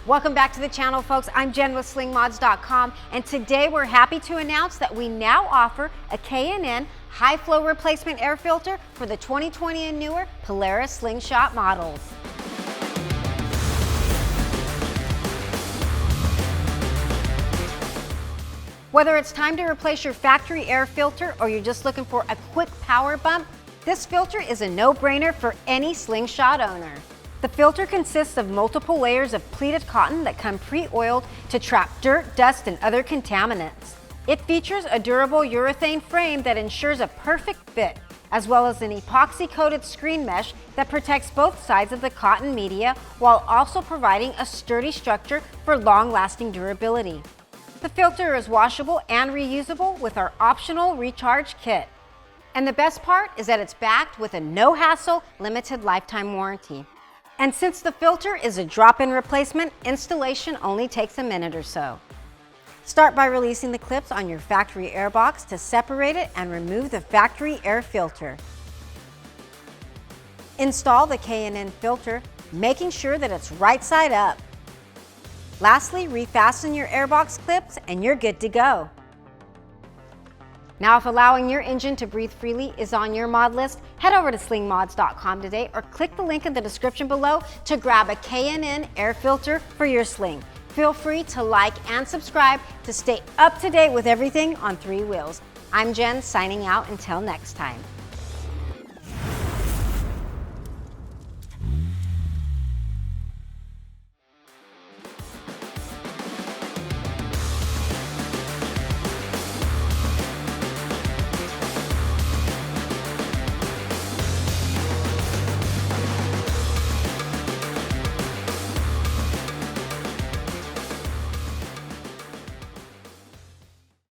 Welcome back to the channel, folks. I'm Jen with Slingmods.com, and today we're happy to announce that we now offer a K&N high flow replacement air filter for the 2020 and newer Polaris Slingshot models. Whether it's time to replace your factory air filter or you're just looking for a quick power bump, this filter is a no-brainer for any Slingshot owner. The filter consists of multiple layers of pleated cotton that come pre-oiled to trap dirt, dust, and other contaminants. It features a durable urethane frame that ensures a perfect fit, as well as an epoxy-coated screen mesh that protects both sides of the cotton media while also providing a sturdy structure for long-lasting durability. The filter is washable and reusable with our optional recharge kit. And the best part is that it's backed with a no-hassle, limited lifetime warranty. And since the filter is a drop-in replacement, installation only takes a minute or so. Start by releasing the clips on your factory air box to separate it and remove the factory air filter. Install the K&N filter, making sure that it's right side up. Lastly, re-fasten your airbox clips and you're good to go. Now, if allowing your engine to breathe freely is on your mod list, head over to slingmods.com today or click the link in the description below to grab a K&N air filter for your Sling. Feel free to like and subscribe to stay up to date with everything on three wheels. I'm Jen, signing out until next time.